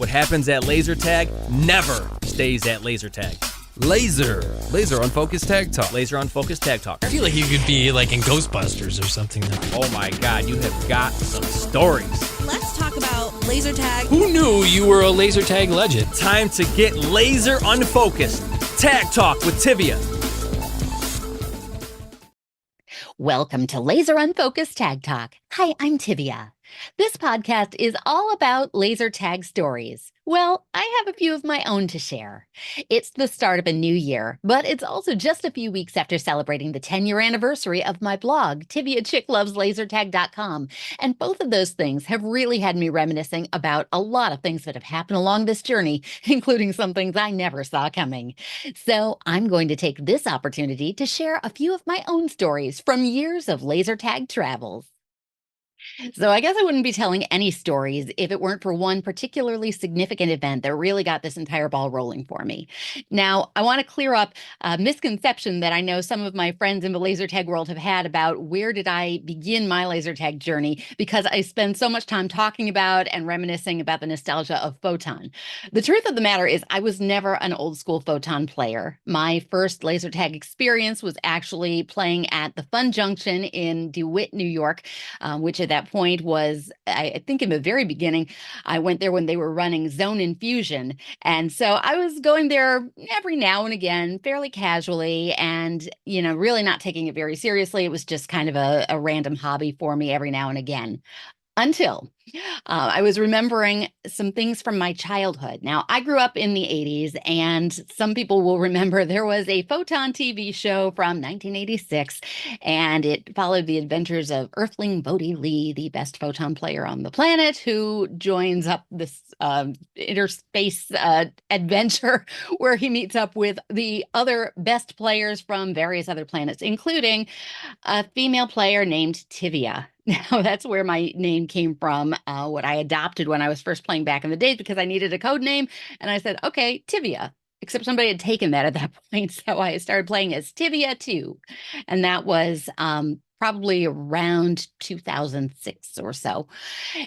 What happens at laser tag never stays at laser tag. Laser Unfocused Tag Talk. Laser Unfocused Tag Talk. I feel like you could be like in Ghostbusters or something. Oh my God, you have got some stories. Let's talk about laser tag. Who knew you were a laser tag legend? Time to get laser unfocused. Tag Talk with Tivia. Welcome to Laser Unfocused Tag Talk. Hi, I'm Tivia. This podcast is all about laser tag stories. Well, I have a few of my own to share. It's the start of a new year, but it's also just a few weeks after celebrating the 10-year anniversary of my blog, TiviaChickLovesLaserTag.com. And both of those things have really had me reminiscing about a lot of things that have happened along this journey, including some things I never saw coming. So I'm going to take this opportunity to share a few of my own stories from years of laser tag travels. So I guess I wouldn't be telling any stories if it weren't for one particularly significant event that really got this entire ball rolling for me. Now, I want to clear up a misconception that I know some of my friends in the laser tag world have had about where did I begin my laser tag journey, because I spend so much time talking about and reminiscing about the nostalgia of Photon. The truth of the matter is I was never an old school Photon player. My first laser tag experience was actually playing at the Fun Junction in DeWitt, New York, which at that point was, I think in the very beginning, I went there when they were running Zone Infusion. And so I was going there every now and again, fairly casually, and, really not taking it very seriously. It was just kind of a random hobby for me every now and again. Until I was remembering some things from my childhood. Now, I grew up in the 80s, and some people will remember there was a Photon TV show from 1986, and it followed the adventures of Earthling Bodie Lee, the best Photon player on the planet, who joins up this interspace adventure where he meets up with the other best players from various other planets, including a female player named Tivia. Now, that's where my name came from, what I adopted when I was first playing back in the days, because I needed a code name. And I said, okay, Tivia, except somebody had taken that at that point. So I started playing as Tivia 2. And that was probably around 2006 or so.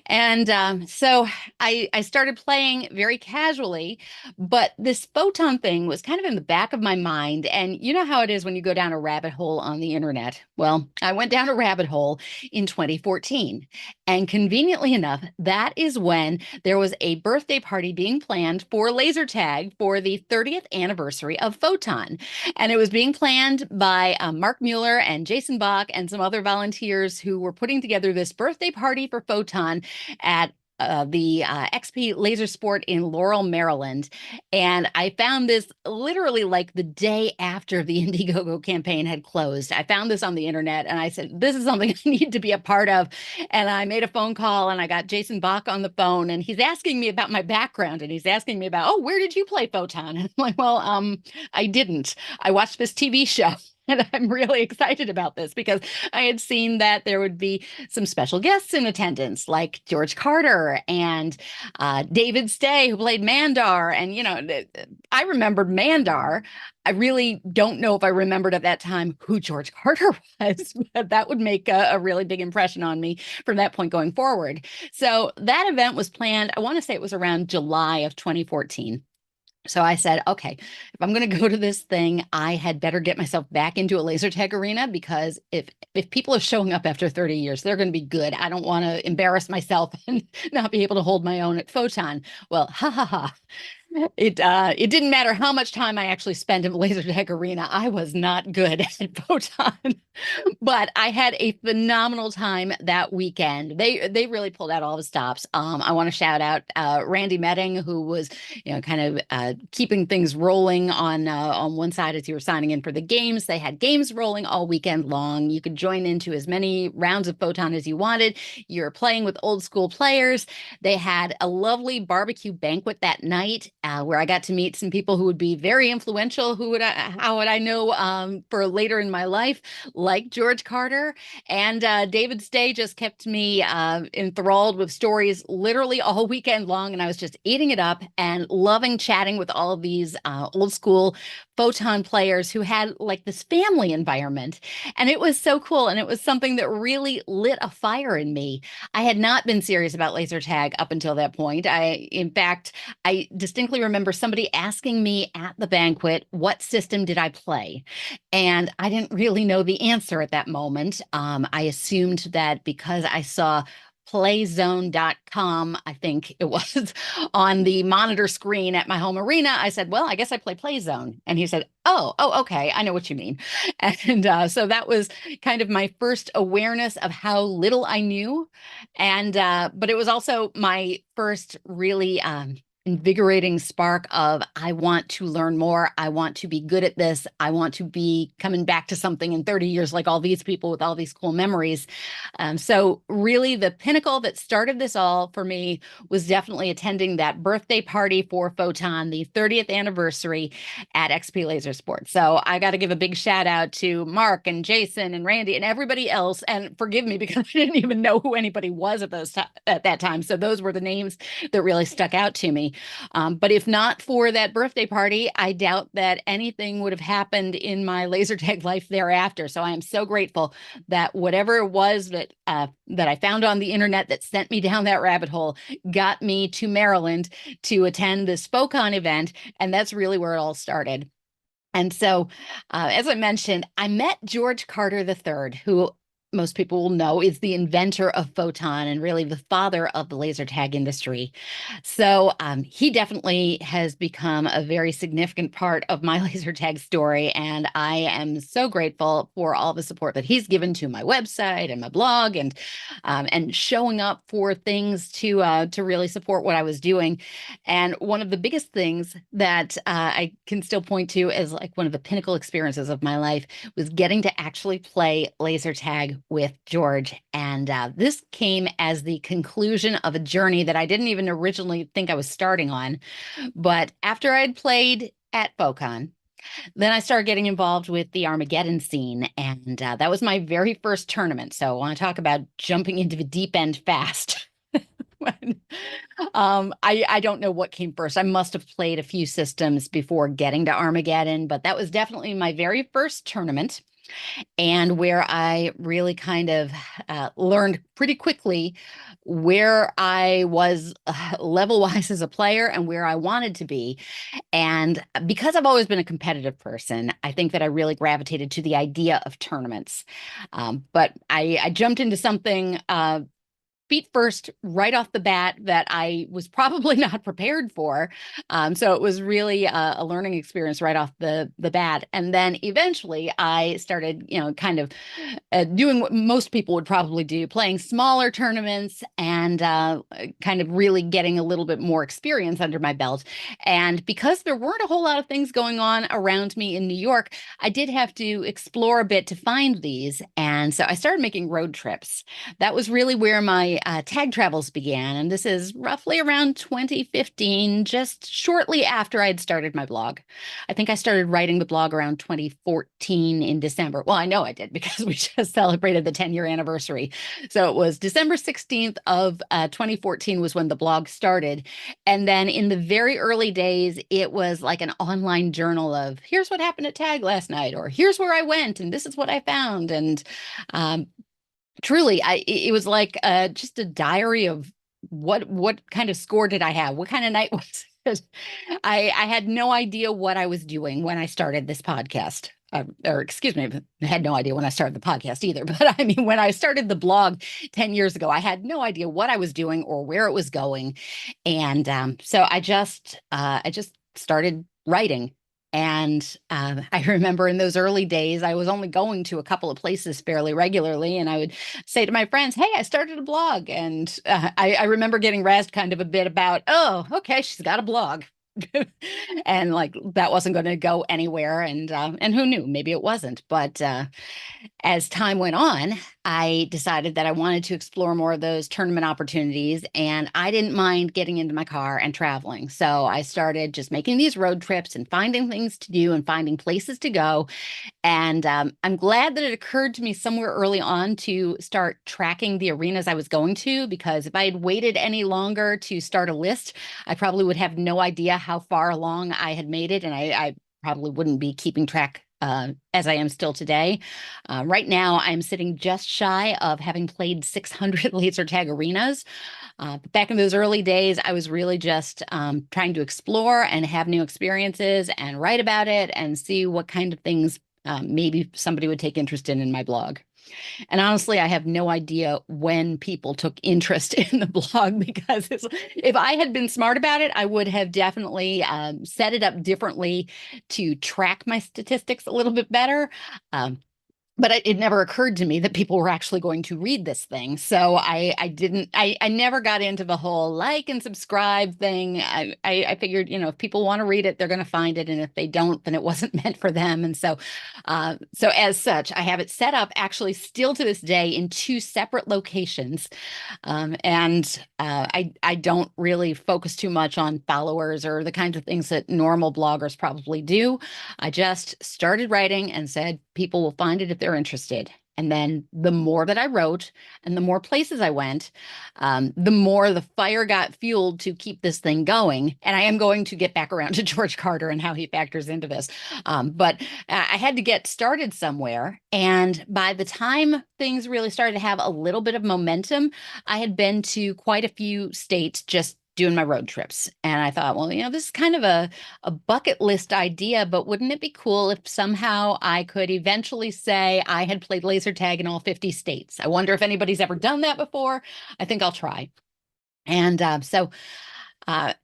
And so I started playing very casually, but this Photon thing was kind of in the back of my mind. And you know how it is when you go down a rabbit hole on the internet. Well, I went down a rabbit hole in 2014. And conveniently enough, that is when there was a birthday party being planned for laser tag for the 30th anniversary of Photon. And it was being planned by Mark Mueller and Jason Bach and some other volunteers who were putting together this birthday party for Photon at the XP Laser Sport in Laurel, Maryland. And I found this literally like the day after the Indiegogo campaign had closed. I found this on the internet and I said, this is something I need to be a part of. And I made a phone call and I got Jason Bach on the phone, and he's asking me about my background, and he's asking me about, oh, where did you play Photon? And I'm like, well, I didn't. I watched this TV show. And I'm really excited about this because I had seen that there would be some special guests in attendance, like George Carter and David Stay, who played Mandar. And, I remembered Mandar. I really don't know if I remembered at that time who George Carter was, but that would make a really big impression on me from that point going forward. So that event was planned, I want to say it was around July of 2014. So I said, okay, if I'm going to go to this thing, I had better get myself back into a laser tag arena, because if people are showing up after 30 years, they're going to be good. I don't want to embarrass myself and not be able to hold my own at Photon. Well, ha ha ha. It didn't matter how much time I actually spent in the laser tag arena. I was not good at Photon, but I had a phenomenal time that weekend. They really pulled out all the stops. I want to shout out Randy Medding, who was kind of keeping things rolling on one side as you were signing in for the games. They had games rolling all weekend long. You could join into as many rounds of Photon as you wanted. You're playing with old school players. They had a lovely barbecue banquet that night. where I got to meet some people who would be very influential. How would I know for later in my life, like George Carter. And David Stay just kept me enthralled with stories literally all weekend long. And I was just eating it up and loving chatting with all of these old school photon players who had like this family environment. And it was so cool. And it was something that really lit a fire in me. I had not been serious about laser tag up until that point. In fact, I distinctly remember somebody asking me at the banquet, what system did I play? And I didn't really know the answer at that moment. I assumed that because I saw playzone.com, I think it was, on the monitor screen at my home arena, I said, well, I guess I play Playzone. And he said, oh, okay, I know what you mean. And so that was kind of my first awareness of how little I knew. And but it was also my first really invigorating spark of I want to learn more. I want to be good at this. I want to be coming back to something in 30 years like all these people with all these cool memories. So really the pinnacle that started this all for me was definitely attending that birthday party for Photon, the 30th anniversary at XP Laser Sports. So I got to give a big shout out to Mark and Jason and Randy and everybody else. And forgive me because I didn't even know who anybody was at that time. So those were the names that really stuck out to me. But if not for that birthday party, I doubt that anything would have happened in my laser tag life thereafter. So I am so grateful that whatever it was that I found on the internet that sent me down that rabbit hole got me to Maryland to attend this FOCON event. And that's really where it all started. And so, as I mentioned, I met George Carter III, who most people will know is the inventor of photon and really the father of the laser tag industry. So he definitely has become a very significant part of my laser tag story. And I am so grateful for all the support that he's given to my website and my blog and showing up for things to really support what I was doing. And one of the biggest things that I can still point to as like one of the pinnacle experiences of my life was getting to actually play laser tag with George. And this came as the conclusion of a journey that I didn't even originally think I was starting on. But after I'd played at FOCON, then I started getting involved with the Armageddon scene. And that was my very first tournament. So I want to talk about jumping into the deep end fast. I don't know what came first. I must have played a few systems before getting to Armageddon, but that was definitely my very first tournament. And where I really kind of learned pretty quickly where I was level-wise as a player and where I wanted to be. And because I've always been a competitive person, I think that I really gravitated to the idea of tournaments. But I jumped into something feet first right off the bat that I was probably not prepared for. So it was really a learning experience right off the bat. And then eventually I started, kind of doing what most people would probably do, playing smaller tournaments and kind of really getting a little bit more experience under my belt. And because there weren't a whole lot of things going on around me in New York, I did have to explore a bit to find these. And so I started making road trips. That was really where my tag travels began. And this is roughly around 2015, just shortly after I'd started my blog. I think I started writing the blog around 2014 in December. Well, I know I did because we just celebrated the 10-year anniversary. So it was December 16th of 2014 was when the blog started. And then in the very early days, it was like an online journal of here's what happened at tag last night, or here's where I went, and this is what I found. And truly, it was like just a diary of what kind of score did I have? What kind of night was it? I had no idea what I was doing when I started this podcast. Or excuse me, I had no idea when I started the podcast either. But I mean, when I started the blog 10 years ago, I had no idea what I was doing or where it was going. And so I just started writing. And I remember in those early days, I was only going to a couple of places fairly regularly. And I would say to my friends, hey, I started a blog. And I remember getting razzed kind of a bit about, oh, okay, she's got a blog. and like that wasn't going to go anywhere. And who knew? Maybe it wasn't. But as time went on, I decided that I wanted to explore more of those tournament opportunities, and I didn't mind getting into my car and traveling. So I started just making these road trips and finding things to do and finding places to go. And I'm glad that it occurred to me somewhere early on to start tracking the arenas I was going to, because if I had waited any longer to start a list, I probably would have no idea how far along I had made it. And I probably wouldn't be keeping track as I am still today. Right now, I'm sitting just shy of having played 600 laser tag arenas. But back in those early days, I was really just trying to explore and have new experiences and write about it and see what kind of things maybe somebody would take interest in my blog. And honestly, I have no idea when people took interest in the blog, because if I had been smart about it, I would have definitely set it up differently to track my statistics a little bit better. But it never occurred to me that people were actually going to read this thing. So I never got into the whole like and subscribe thing. I figured, if people want to read it, they're going to find it. And if they don't, then it wasn't meant for them. And so as such, I have it set up actually still to this day in two separate locations. I don't really focus too much on followers or the kinds of things that normal bloggers probably do. I just started writing and said, people will find it if they're interested. And then the more that I wrote and the more places I went, the more the fire got fueled to keep this thing going. And I am going to get back around to George Carter and how he factors into this. But I had to get started somewhere. And by the time things really started to have a little bit of momentum, I had been to quite a few states just doing my road trips. And I thought, well, this is kind of a bucket list idea, but wouldn't it be cool if somehow I could eventually say I had played laser tag in all 50 states? I wonder if anybody's ever done that before. I think I'll try. And so I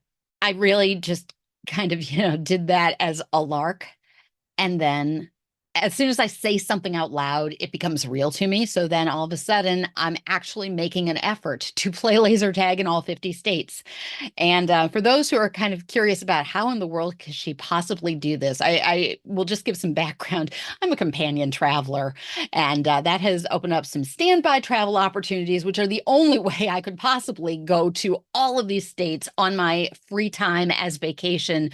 really just kind of, did that as a lark. And then as soon as I say something out loud, it becomes real to me. So then all of a sudden, I'm actually making an effort to play laser tag in all 50 states. And for those who are kind of curious about how in the world could she possibly do this, I will just give some background. I'm a companion traveler, and that has opened up some standby travel opportunities, which are the only way I could possibly go to all of these states on my free time as vacation,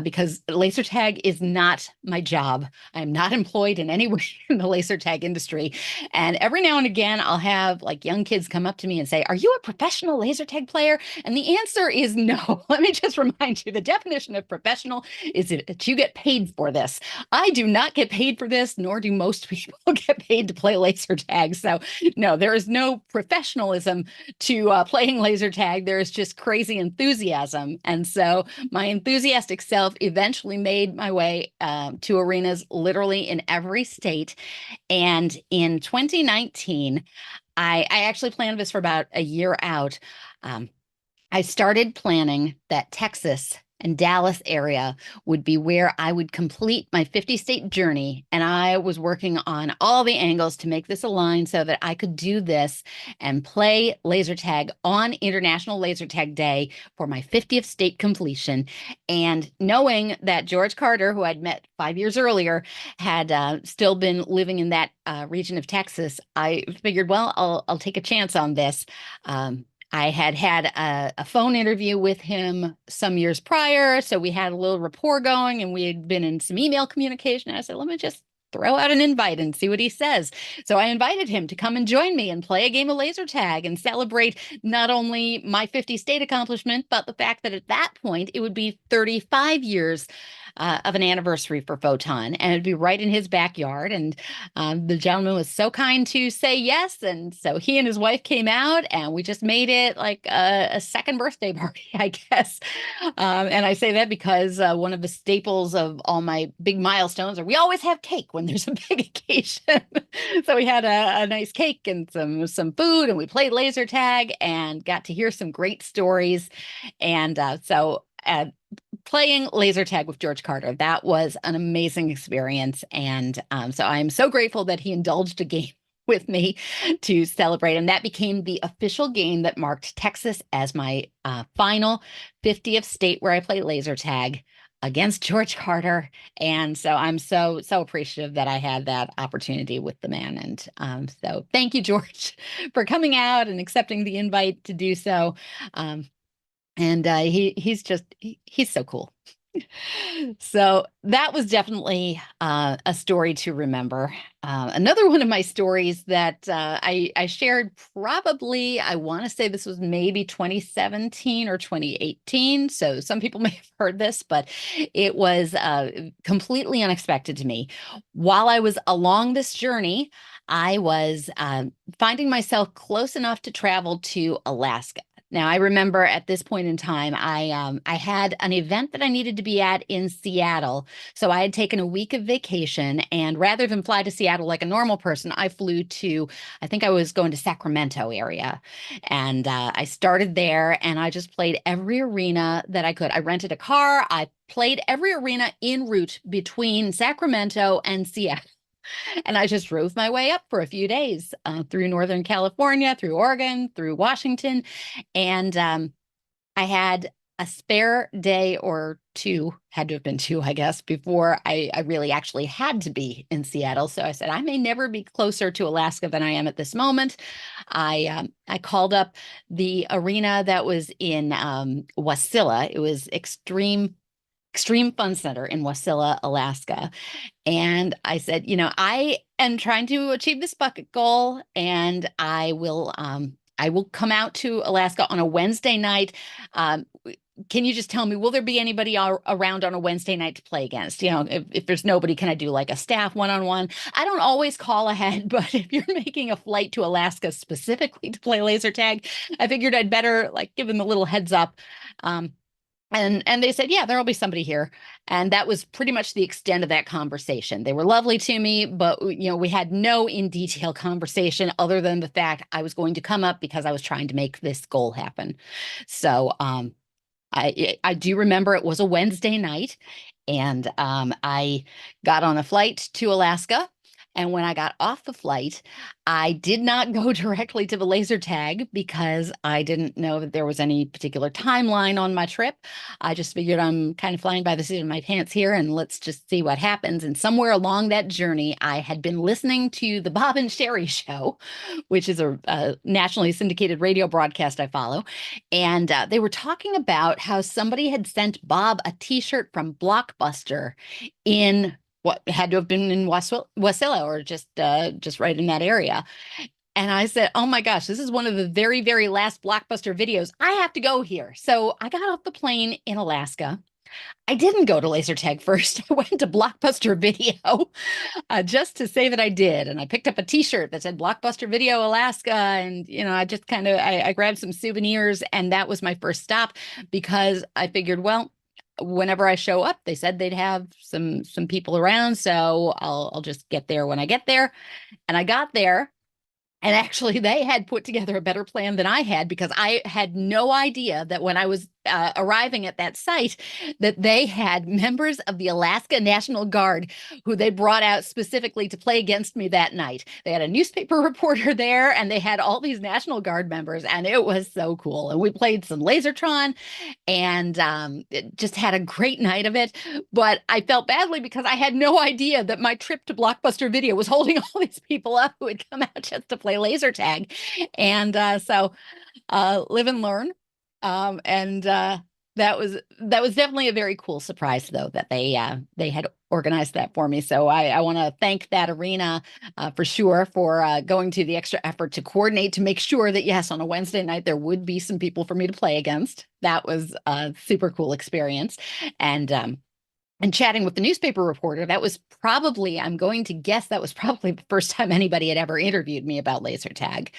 because laser tag is not my job. I'm not employed in any way in the laser tag industry. And every now and again, I'll have like young kids come up to me and say, "Are you a professional laser tag player?" And the answer is no. Let me just remind you, the definition of professional is that you get paid for this. I do not get paid for this, nor do most people get paid to play laser tag. So no, there is no professionalism to playing laser tag. There is just crazy enthusiasm. And so my enthusiastic self eventually made my way to arenas literally in every state. And in 2019, I actually planned this for about a year out. I started planning that Texas and Dallas area would be where I would complete my 50-state journey. And I was working on all the angles to make this align so that I could do this and play laser tag on International Laser Tag Day for my 50th state completion. And knowing that George Carter, who I'd met 5 years earlier, had still been living in that region of Texas, I figured, well, I'll take a chance on this. I had a phone interview with him some years prior, so we had a little rapport going, and we had been in some email communication. I said, let me just throw out an invite and see what he says. So I invited him to come and join me and play a game of laser tag and celebrate not only my 50 state accomplishment, but the fact that at that point it would be 35 years of an anniversary for Photon, and it'd be right in his backyard. And the gentleman was so kind to say yes. And so he and his wife came out, and we just made it like a second birthday party, I guess. And I say that because one of the staples of all my big milestones are we always have cake when there's a big occasion. So we had a nice cake and some food, and we played laser tag and got to hear some great stories. And playing laser tag with George Carter, that was an amazing experience. And so I'm so grateful that he indulged a game with me to celebrate. And that became the official game that marked Texas as my final 50th state where I play laser tag against George Carter. And so I'm so appreciative that I had that opportunity with the man. And so thank you, George, for coming out and accepting the invite to do so. And he's so cool. So that was definitely a story to remember. Another one of my stories that I shared probably, I want to say this was maybe 2017 or 2018. So some people may have heard this, but it was completely unexpected to me. While I was along this journey, I was finding myself close enough to travel to Alaska. Now, I remember at this point in time, I had an event that I needed to be at in Seattle. So I had taken a week of vacation, and rather than fly to Seattle like a normal person, I flew to, I think I was going to Sacramento area. And I started there, and I just played every arena that I could. I rented a car. I played every arena en route between Sacramento and Seattle. And I just drove my way up for a few days through Northern California, through Oregon, through Washington. And I had a spare day or two, had to have been two, I guess, before I really actually had to be in Seattle. So I said, I may never be closer to Alaska than I am at this moment. I called up the arena that was in Wasilla. It was Extreme Fun Center in Wasilla, Alaska. And I said, I am trying to achieve this bucket goal, and I will come out to Alaska on a Wednesday night. Can you just tell me, will there be anybody around on a Wednesday night to play against? If there's nobody, can I do like a staff one-on-one? I don't always call ahead, but if you're making a flight to Alaska specifically to play laser tag, I figured I'd better like give them a little heads up. And they said, yeah, there'll be somebody here. And that was pretty much the extent of that conversation. They were lovely to me, but we had no in detail conversation other than the fact I was going to come up because I was trying to make this goal happen. So I do remember it was a Wednesday night, and I got on a flight to Alaska. And when I got off the flight, I did not go directly to the laser tag because I didn't know that there was any particular timeline on my trip. I just figured I'm kind of flying by the seat of my pants here, and let's just see what happens. And somewhere along that journey, I had been listening to the Bob and Sherry Show, which is a nationally syndicated radio broadcast I follow. And they were talking about how somebody had sent Bob a T-shirt from Blockbuster in what had to have been in Wasilla or just right in that area. And I said, oh my gosh, this is one of the very, very last Blockbuster videos. I have to go here. So I got off the plane in Alaska. I didn't go to laser tag first. I went to Blockbuster Video just to say that I did. And I picked up a T-shirt that said Blockbuster Video Alaska. And, I just I grabbed some souvenirs, and that was my first stop because I figured, well, whenever I show up, they said they'd have some people around. So I'll just get there when I get there. And I got there. And actually, they had put together a better plan than I had, because I had no idea that when I was arriving at that site, that they had members of the Alaska National Guard who they brought out specifically to play against me that night. They had a newspaper reporter there, and they had all these National Guard members, and it was so cool. And we played some Lasertron, and it just had a great night of it. But I felt badly because I had no idea that my trip to Blockbuster Video was holding all these people up who had come out just to play laser tag. And so live and learn. And that was definitely a very cool surprise, though, that they had organized that for me. So I want to thank that arena for sure for going to the extra effort to coordinate to make sure that, yes, on a Wednesday night there would be some people for me to play against. That was a super cool experience. And chatting with the newspaper reporter, that was probably, I'm going to guess, that was probably the first time anybody had ever interviewed me about laser tag.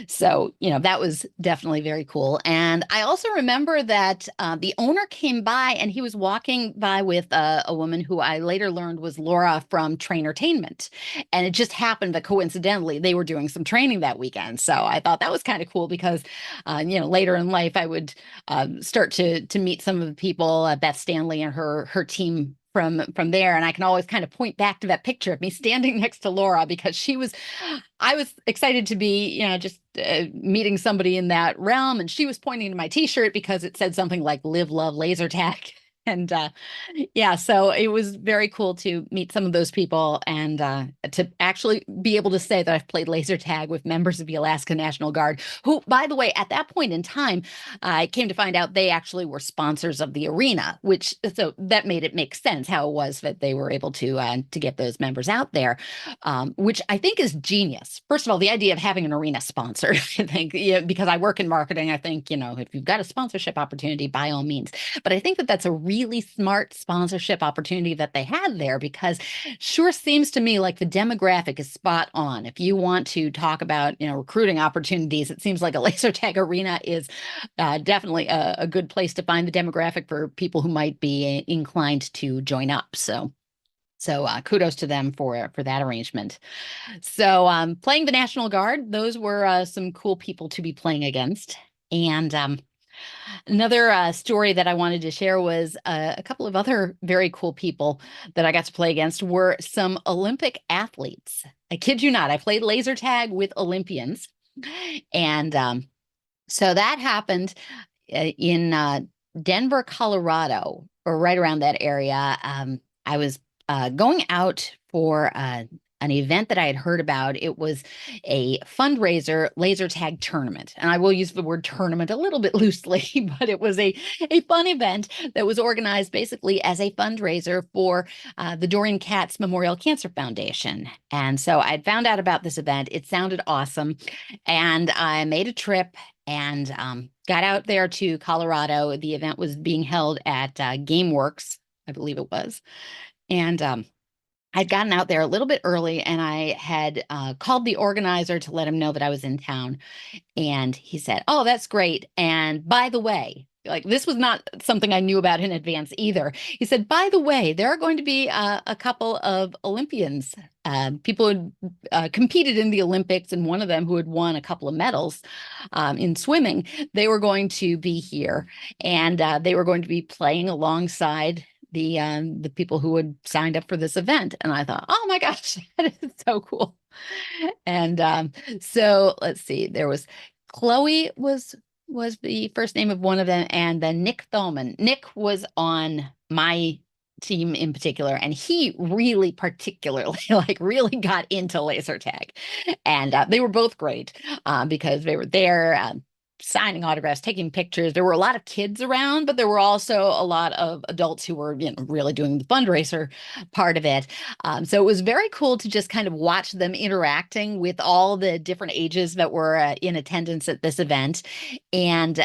So, that was definitely very cool. And I also remember that the owner came by, and he was walking by with a woman who I later learned was Laura from Trainertainment. And it just happened that coincidentally, they were doing some training that weekend. So I thought that was kind of cool because, later in life, I would start to meet some of the people, Beth Stanley and her team from there. And I can always kind of point back to that picture of me standing next to Laura because I was excited to be, just meeting somebody in that realm. And she was pointing to my t-shirt because it said something like live, love, laser tag. And yeah, so it was very cool to meet some of those people and to actually be able to say that I've played laser tag with members of the Alaska National Guard, who, by the way, at that point in time, I came to find out they actually were sponsors of the arena, so that made it make sense how it was that they were able to get those members out there, which I think is genius. First of all, the idea of having an arena sponsored, I think, because I work in marketing, I think, if you've got a sponsorship opportunity, by all means. But I think that that's a really smart sponsorship opportunity that they had there, because sure seems to me like the demographic is spot on. If you want to talk about, recruiting opportunities, it seems like a laser tag arena is definitely a good place to find the demographic for people who might be inclined to join up. So kudos to them for that arrangement. So playing the National Guard, those were some cool people to be playing against. And another story that I wanted to share was a couple of other very cool people that I got to play against were some Olympic athletes. I kid you not, I played laser tag with Olympians. And so that happened in Denver, Colorado, or right around that area. I was going out for an event that I had heard about. It was a fundraiser laser tag tournament. And I will use the word tournament a little bit loosely, but it was a fun event that was organized basically as a fundraiser for the Dorian Katz Memorial Cancer Foundation. And so I'd found out about this event. It sounded awesome. And I made a trip and got out there to Colorado. The event was being held at GameWorks, I believe it was. And I'd gotten out there a little bit early, and I had called the organizer to let him know that I was in town. And he said, "Oh, that's great. And by the way," like this was not something I knew about in advance either. He said, "By the way, there are going to be a couple of Olympians, people who had competed in the Olympics, and one of them who had won a couple of medals in swimming. They were going to be here, and they were going to be playing alongside the people who had signed up for this event." And I thought, oh my gosh, that is so cool. And so let's see, there was Chloe was the first name of one of them, and then Nick Thoman. Nick was on my team in particular, and he really particularly really got into laser tag. And they were both great because they were there signing autographs, taking pictures. There were a lot of kids around, but there were also a lot of adults who were, really doing the fundraiser part of it. So it was very cool to just kind of watch them interacting with all the different ages that were in attendance at this event. And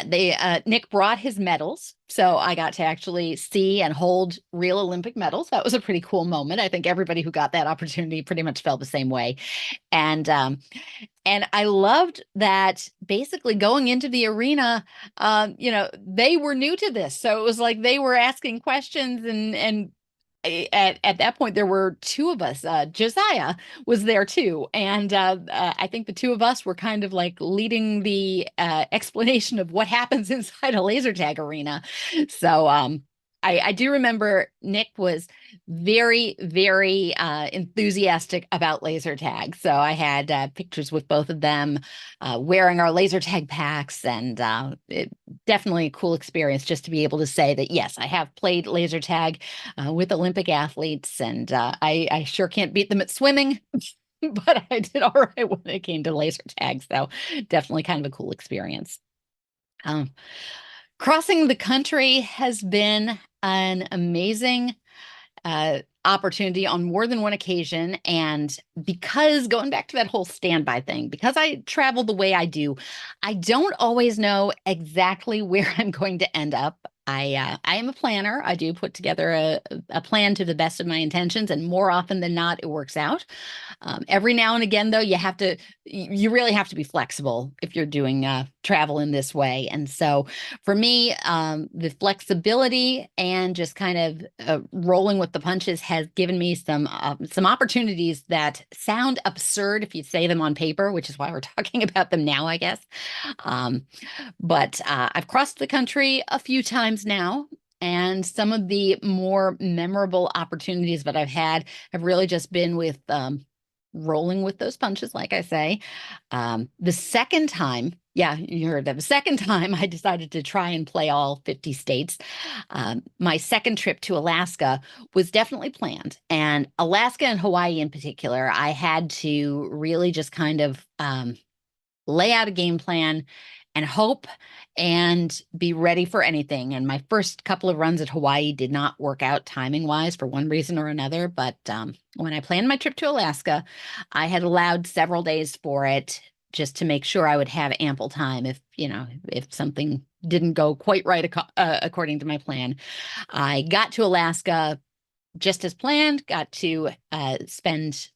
Nick brought his medals. So I got to actually see and hold real Olympic medals. That was a pretty cool moment. I think everybody who got that opportunity pretty much felt the same way. And I loved that basically going into the arena, they were new to this. So it was like they were asking questions and at that point, there were two of us. Josiah was there too. And I think the two of us were kind of like leading the explanation of what happens inside a laser tag arena. So I do remember Nick was very, very enthusiastic about laser tag. So I had pictures with both of them wearing our laser tag packs, and definitely a cool experience just to be able to say that, yes, I have played laser tag with Olympic athletes, and I sure can't beat them at swimming, but I did all right when it came to laser tag. So definitely kind of a cool experience. Crossing the country has been an amazing opportunity on more than one occasion. And because going back to that whole standby thing, because I travel the way I do, I don't always know exactly where I'm going to end up. I am a planner. I do put together a plan to the best of my intentions, and more often than not, it works out. Every now and again, though, you really have to be flexible if you're doing travel in this way. And so for me, the flexibility and just kind of rolling with the punches has given me some opportunities that sound absurd if you say them on paper, which is why we're talking about them now, I guess. But I've crossed the country a few times now, And some of the more memorable opportunities that I've had have really just been with rolling with those punches, like I say. The second time, yeah, you heard that. The second time I decided to try and play all 50 states. My second trip to Alaska was definitely planned. And Alaska and Hawaii in particular, I had to really just kind of lay out a game plan and hope and be ready for anything. And my first couple of runs at Hawaii did not work out timing wise for one reason or another. But when I planned my trip to Alaska, I had allowed several days for it just to make sure I would have ample time if something didn't go quite right according to my plan. I got to Alaska just as planned, got to spend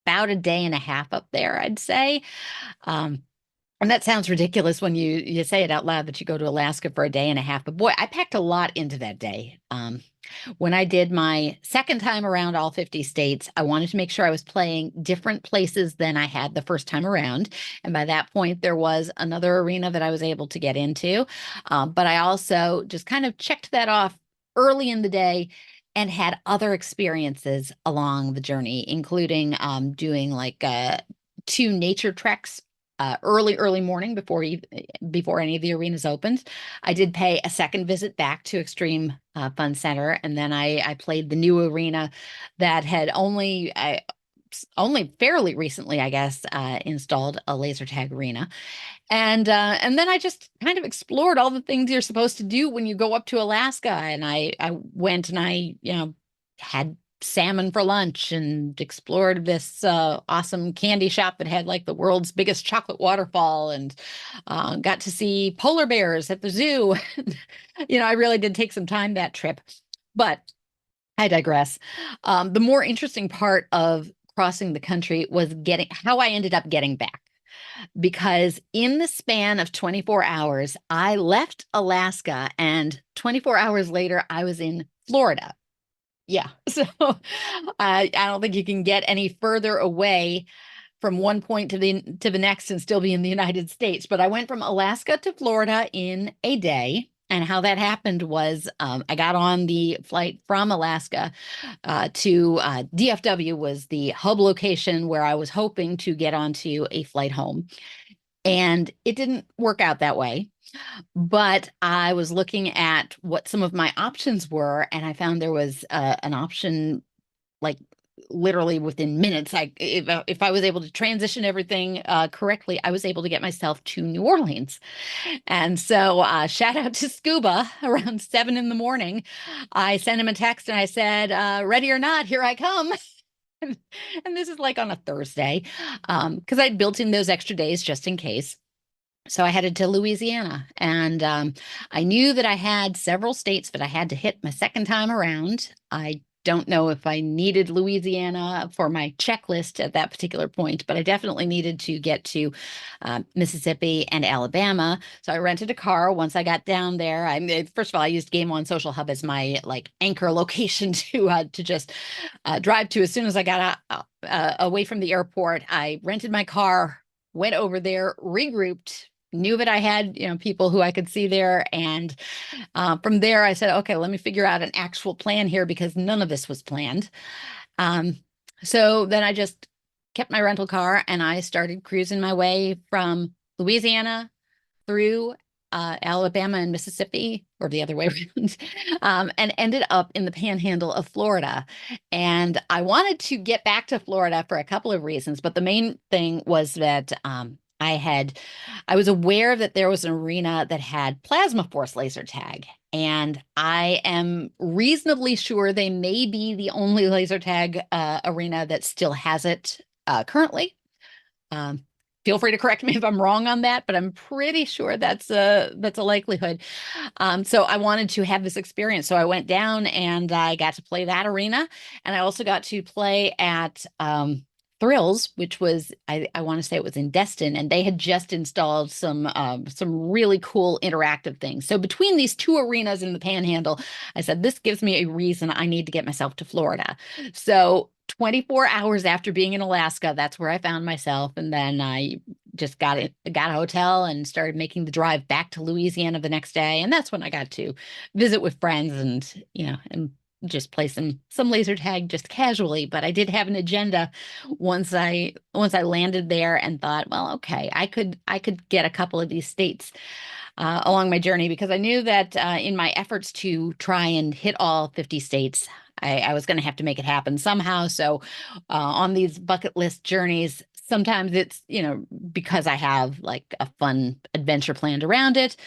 about a day and a half up there, I'd say. And that sounds ridiculous when you say it out loud that you go to Alaska for a day and a half. But boy, I packed a lot into that day. When I did my second time around all 50 states, I wanted to make sure I was playing different places than I had the first time around. And by that point, there was another arena that I was able to get into. But I also just kind of checked that off early in the day and had other experiences along the journey, including doing like 2 nature treks early morning before any of the arenas opened. I did pay a second visit back to Extreme Fun Center, and then I played the new arena that had only fairly recently, I guess, installed a laser tag arena. And then I just kind of explored all the things you're supposed to do when you go up to Alaska. And I went and I had salmon for lunch and explored this awesome candy shop that had like the world's biggest chocolate waterfall, and got to see polar bears at the zoo. I really did take some time that trip, but I digress. The more interesting part of crossing the country was how I ended up getting back, because in the span of 24 hours, I left Alaska and 24 hours later, I was in Florida. Yeah. So I don't think you can get any further away from one point to the next and still be in the United States. But I went from Alaska to Florida in a day. And how that happened was I got on the flight from Alaska to DFW was the hub location where I was hoping to get onto a flight home. And it didn't work out that way. But I was looking at what some of my options were, and I found there was an option like literally within minutes. If I was able to transition everything correctly, I was able to get myself to New Orleans. And so shout out to Scuba around 7 in the morning. I sent him a text and I said, ready or not, here I come. And this is like on a Thursday, because I'd built in those extra days just in case. So I headed to Louisiana, and I knew that I had several states that I had to hit my second time around. I don't know if I needed Louisiana for my checklist at that particular point, but I definitely needed to get to Mississippi and Alabama. So I rented a car once I got down there. First of all, I used Game On Social Hub as my like anchor location to just drive to as soon as I got away from the airport. I rented my car, went over there, regrouped, knew that I had, people who I could see there. And from there, I said, okay, let me figure out an actual plan here, because none of this was planned. So then I just kept my rental car and I started cruising my way from Louisiana through Alabama and Mississippi, or the other way around, and ended up in the panhandle of Florida. And I wanted to get back to Florida for a couple of reasons, but the main thing was that I was aware that there was an arena that had plasma force laser tag, and I am reasonably sure they may be the only laser tag arena that still has it currently. Feel free to correct me if I'm wrong on that, but I'm pretty sure that's a likelihood. So I wanted to have this experience. So I went down and I got to play that arena. And I also got to play at Thrills, which was, I want to say it was in Destin, and they had just installed some really cool interactive things. So between these 2 arenas in the Panhandle, I said, this gives me a reason I need to get myself to Florida. So 24 hours after being in Alaska, that's where I found myself. And then I just got a hotel and started making the drive back to Louisiana the next day. And that's when I got to visit with friends and, and just play some laser tag just casually. But I did have an agenda once I landed there and thought, well, okay, I could get a couple of these states along my journey, because I knew that in my efforts to try and hit all 50 states, I was going to have to make it happen somehow. So on these bucket list journeys, sometimes it's, because I have like a fun adventure planned around it.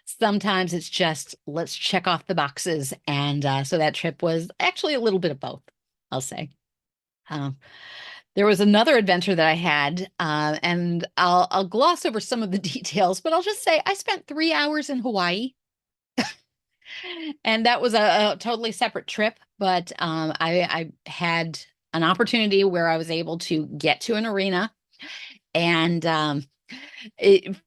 Sometimes it's just, let's check off the boxes. And so that trip was actually a little bit of both, I'll say. Um, there was another adventure that I had, and I'll gloss over some of the details, but I'll just say I spent 3 hours in Hawaii, and that was a totally separate trip. But I had an opportunity where I was able to get to an arena, and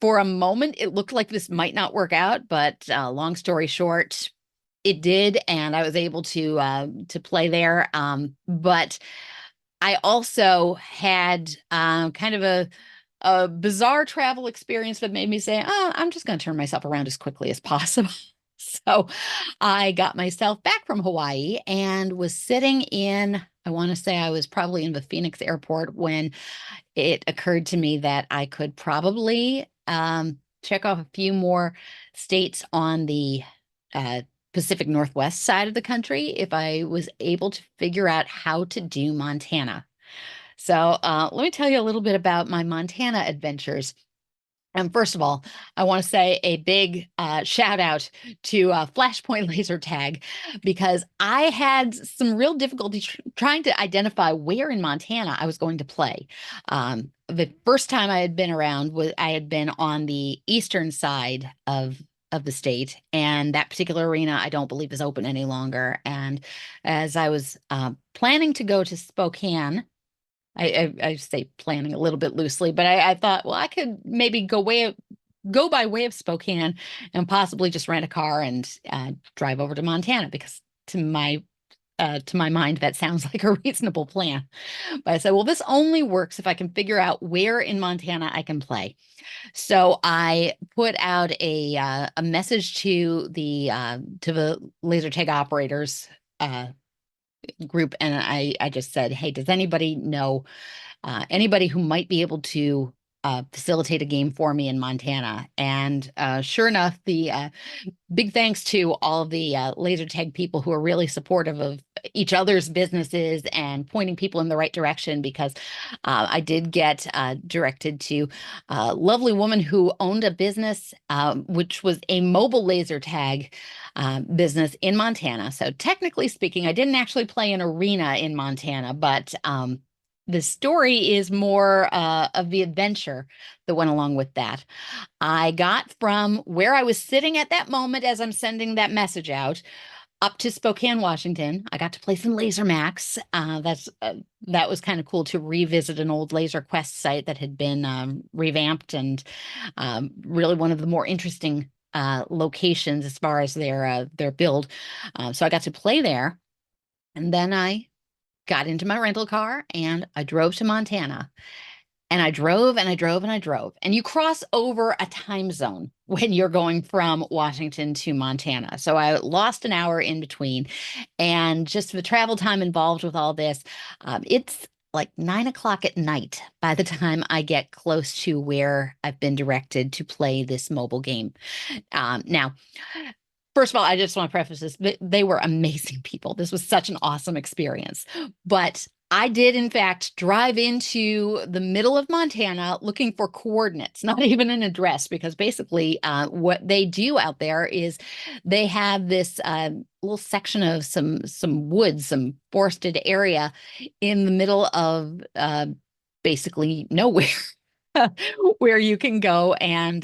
for a moment it looked like this might not work out, but long story short, it did, and I was able to play there. But I also had kind of a bizarre travel experience that made me say, oh, I'm just going to turn myself around as quickly as possible. So I got myself back from Hawaii and was sitting in, I want to say I was probably in the Phoenix airport, when it occurred to me that I could probably check off a few more states on the Pacific Northwest side of the country if I was able to figure out how to do Montana. So let me tell you a little bit about my Montana adventures. And first of all, I want to say a big shout out to Flashpoint Laser Tag, because I had some real difficulty trying to identify where in Montana I was going to play. The first time I had been around was I had been on the eastern side of the state, and that particular arena I don't believe is open any longer. And as I was planning to go to Spokane, I say planning a little bit loosely, but I thought, well, I could maybe go by way of Spokane and possibly just rent a car and drive over to Montana, because to my mind, that sounds like a reasonable plan. But I said, well, this only works if I can figure out where in Montana I can play. So I put out a message to the laser tag operators group, and I just said, hey, does anybody know anybody who might be able to facilitate a game for me in Montana? And sure enough, the big thanks to all of the laser tag people who are really supportive of each other's businesses and pointing people in the right direction, because I did get directed to a lovely woman who owned a business, which was a mobile laser tag business in Montana. So technically speaking, I didn't actually play an arena in Montana, but the story is more of the adventure that went along with that. I got from where I was sitting at that moment as I'm sending that message out up to Spokane, Washington. I got to play some Laser Max. That was kind of cool to revisit an old Laser Quest site that had been revamped, and really one of the more interesting locations as far as their build. So I got to play there, and then I got into my rental car and I drove to Montana. And I drove and I drove and I drove. And you cross over a time zone when you're going from Washington to Montana. So I lost an hour in between. And just the travel time involved with all this, it's like 9 o'clock at night by the time I get close to where I've been directed to play this mobile game. Now, first of all, I just want to preface this. They were amazing people. This was such an awesome experience. But I did, in fact, drive into the middle of Montana looking for coordinates, not even an address, because basically what they do out there is they have this little section of some woods, some forested area in the middle of basically nowhere. Where you can go and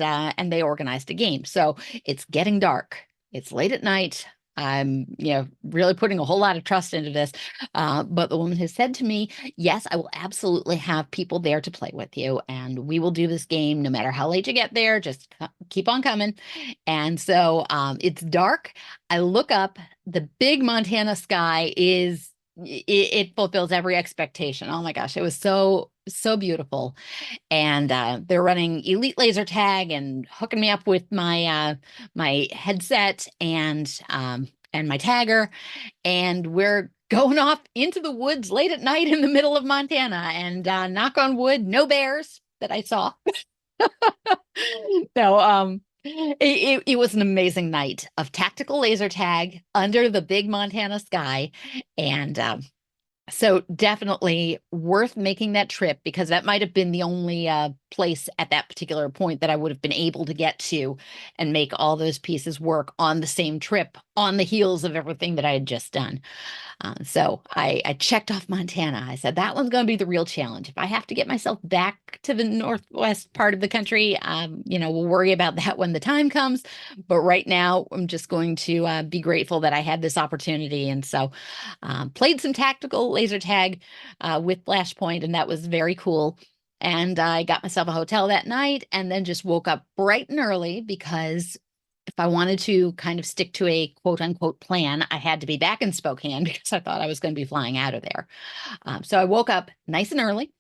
they organized a game. So it's getting dark. It's late at night. I'm, really putting a whole lot of trust into this. But the woman has said to me, yes, I will absolutely have people there to play with you. And we will do this game no matter how late you get there. Just keep on coming. And so it's dark. I look up. The big Montana sky it fulfills every expectation. Oh my gosh, it was so so beautiful. And they're running elite laser tag and hooking me up with my headset and my tagger, and we're going off into the woods late at night in the middle of Montana. And knock on wood, no bears that I saw. No, it was an amazing night of tactical laser tag under the big Montana sky, and so definitely worth making that trip, because that might have been the only place at that particular point that I would have been able to get to and make all those pieces work on the same trip on the heels of everything that I had just done. So I checked off Montana. I said, that one's going to be the real challenge. If I have to get myself back to the northwest part of the country, we'll worry about that when the time comes. But right now, I'm just going to be grateful that I had this opportunity. And so played some tactical laser tag with Flashpoint, and that was very cool. And I got myself a hotel that night and then just woke up bright and early, because if I wanted to kind of stick to a quote unquote plan, I had to be back in Spokane because I thought I was going to be flying out of there. So I woke up nice and early.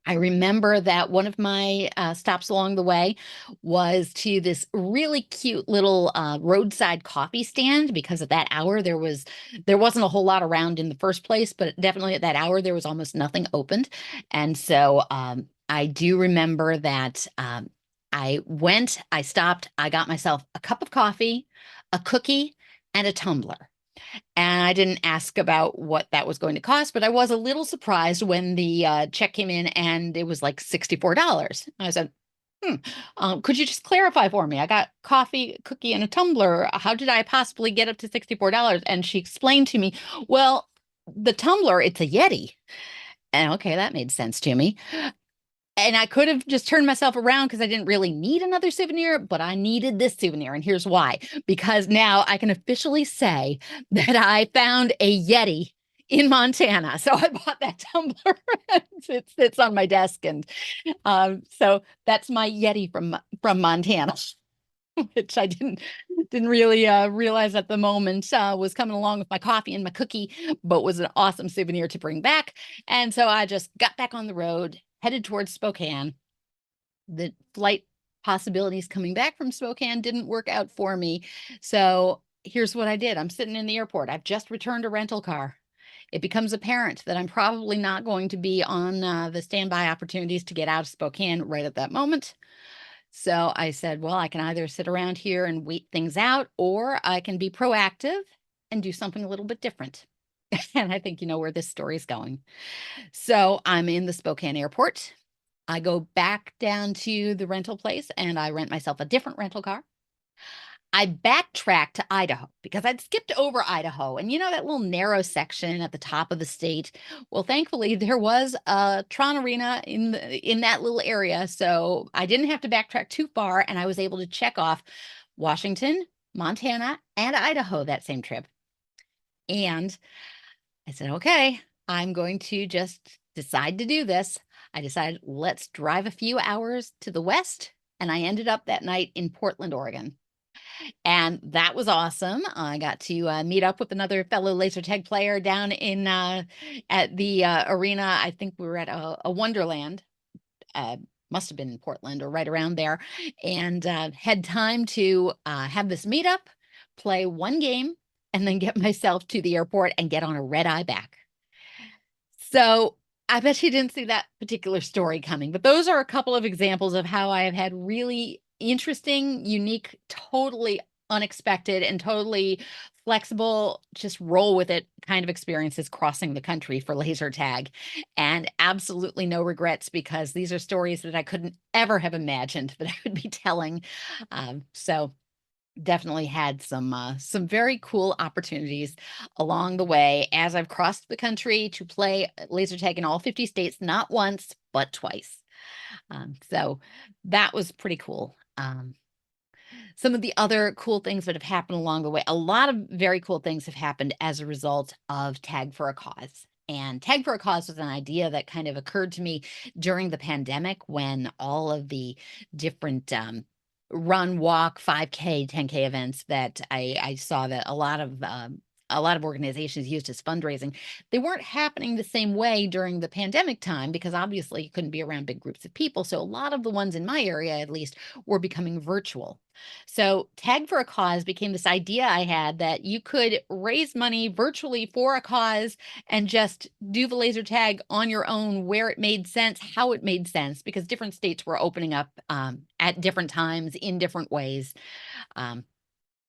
I remember that one of my stops along the way was to this really cute little roadside coffee stand, because at that hour there wasn't a whole lot around in the first place, but definitely at that hour there was almost nothing opened. And so I do remember that I stopped, I got myself a cup of coffee, a cookie, and a tumbler. And I didn't ask about what that was going to cost, but I was a little surprised when the check came in and it was like $64. I said, could you just clarify for me? I got coffee, cookie, and a tumbler. How did I possibly get up to $64? And she explained to me, well, the tumbler, it's a Yeti. And okay, that made sense to me. And I could have just turned myself around because I didn't really need another souvenir, but I needed this souvenir. And here's why. Because now I can officially say that I found a Yeti in Montana. So I bought that tumbler. It sits on my desk. And so that's my Yeti from Montana, which I didn't really realize at the moment was coming along with my coffee and my cookie, but was an awesome souvenir to bring back. And so I just got back on the road, headed towards Spokane. The flight possibilities coming back from Spokane didn't work out for me. So here's what I did. I'm sitting in the airport. I've just returned a rental car. It becomes apparent that I'm probably not going to be on the standby opportunities to get out of Spokane right at that moment. So I said, well, I can either sit around here and wait things out, or I can be proactive and do something a little bit different. And I think you know where this story is going. So I'm in the Spokane airport. I go back down to the rental place and I rent myself a different rental car. I backtracked to Idaho because I'd skipped over Idaho, and that little narrow section at the top of the state. Well, thankfully there was a Tron Arena in that little area, so I didn't have to backtrack too far, and I was able to check off Washington, Montana, and Idaho that same trip. And I said, okay, I'm going to just decide to do this. I decided, let's drive a few hours to the west, and I ended up that night in Portland, Oregon. And that was awesome. I got to meet up with another fellow laser tag player down in at the arena. I think we were at a Wonderland. Must have been in Portland or right around there, and had time to have this meetup, play one game, and then get myself to the airport and get on a red eye back. So I bet you didn't see that particular story coming, but those are a couple of examples of how I have had really interesting, unique, totally unexpected, and totally flexible, just roll with it kind of experiences crossing the country for laser tag. And absolutely no regrets, because these are stories that I couldn't ever have imagined that I would be telling. So definitely had some very cool opportunities along the way as I've crossed the country to play laser tag in all 50 states, not once, but twice. So that was pretty cool. Some of the other cool things that have happened along the way, a lot of very cool things have happened as a result of Tag for a Cause. And Tag for a Cause was an idea that kind of occurred to me during the pandemic, when all of the different run, walk, 5K, 10K events that I saw that a lot of a lot of organizations used as fundraising, they weren't happening the same way during the pandemic time because obviously you couldn't be around big groups of people. So a lot of the ones in my area, at least, were becoming virtual. So Tag for a Cause became this idea I had that you could raise money virtually for a cause and just do the laser tag on your own where it made sense, how it made sense, because different states were opening up at different times in different ways. Um,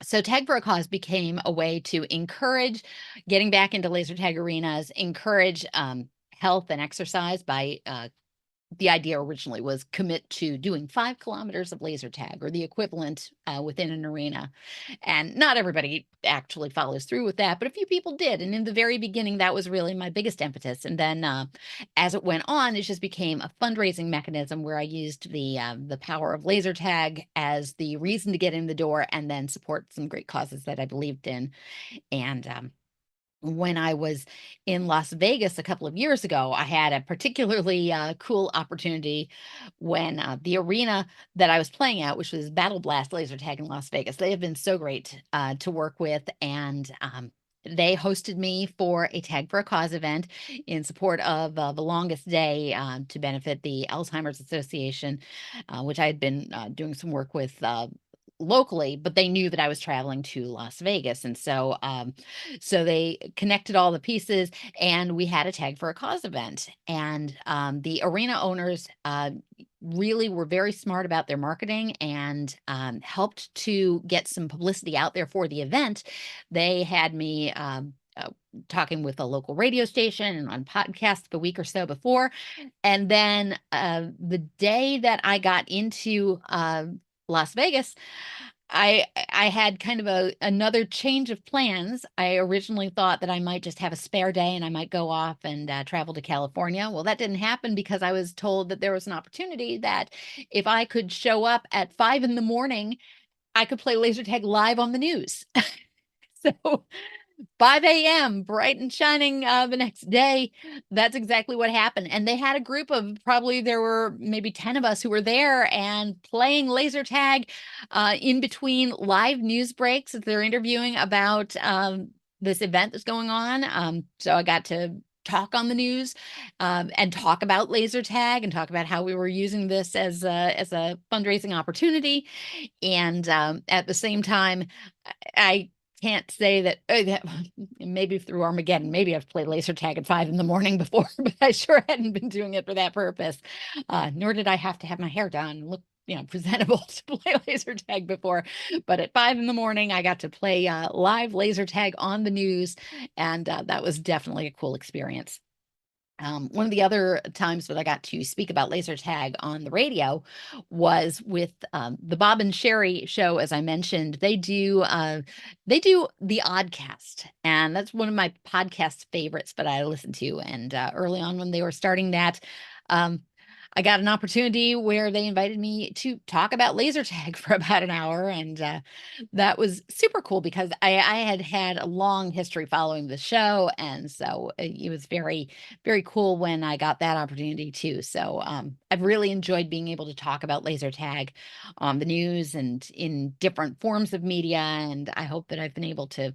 so Tag for a Cause became a way to encourage getting back into laser tag arenas, encourage health and exercise by the idea originally was commit to doing 5 kilometers of laser tag or the equivalent within an arena. And not everybody actually follows through with that, but a few people did. And in the very beginning, that was really my biggest impetus. And then as it went on, it just became a fundraising mechanism where I used the power of laser tag as the reason to get in the door and then support some great causes that I believed in. And when I was in Las Vegas a couple of years ago, I had a particularly cool opportunity when the arena that I was playing at, which was Battle Blast Laser Tag in Las Vegas, they have been so great to work with. And they hosted me for a Tag for a Cause event in support of the longest day to benefit the Alzheimer's Association, which I had been doing some work with locally, but they knew that I was traveling to Las Vegas. And so they connected all the pieces and we had a Tag for a Cause event. And the arena owners really were very smart about their marketing and helped to get some publicity out there for the event. They had me talking with a local radio station and on podcasts a week or so before. And then the day that I got into Las Vegas, I had kind of another change of plans. I originally thought that I might just have a spare day and I might go off and travel to California. Well, that didn't happen because I was told that there was an opportunity that if I could show up at 5 in the morning, I could play laser tag live on the news. So 5 a.m., bright and shining the next day. That's exactly what happened. And they had a group of probably there were maybe 10 of us who were there and playing laser tag in between live news breaks as they're interviewing about this event that's going on. So I got to talk on the news and talk about laser tag and talk about how we were using this as a fundraising opportunity. And at the same time, I can't say that, that maybe through Armageddon, maybe I've played laser tag at 5 in the morning before, but I sure hadn't been doing it for that purpose. Nor did I have to have my hair done and look, presentable to play laser tag before. But at 5 in the morning, I got to play live laser tag on the news. And that was definitely a cool experience. One of the other times that I got to speak about laser tag on the radio was with the Bob and Sherry show. As I mentioned, they do the Oddcast, and that's one of my podcast favorites that I listen to. And early on when they were starting that, I got an opportunity where they invited me to talk about laser tag for about an hour. And that was super cool because I had a long history following the show. And so it was very, very cool when I got that opportunity too. So I've really enjoyed being able to talk about laser tag on the news and in different forms of media. And I hope that I've been able to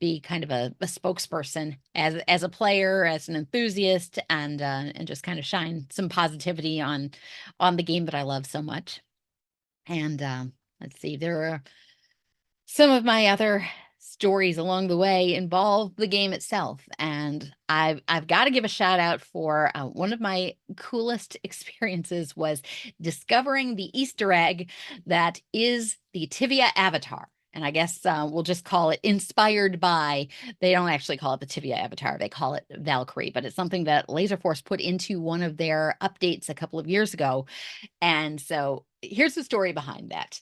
be kind of a spokesperson as a player, as an enthusiast, and just kind of shine some positivity on the game that I love so much. And let's see, there are some of my other stories along the way involve the game itself, and I've got to give a shout out for one of my coolest experiences was discovering the Easter egg that is the Tivia avatar. And I guess we'll just call it inspired by, they don't actually call it the Tivia avatar, they call it Valkyrie, but it's something that Laser Force put into one of their updates a couple of years ago. And so here's the story behind that.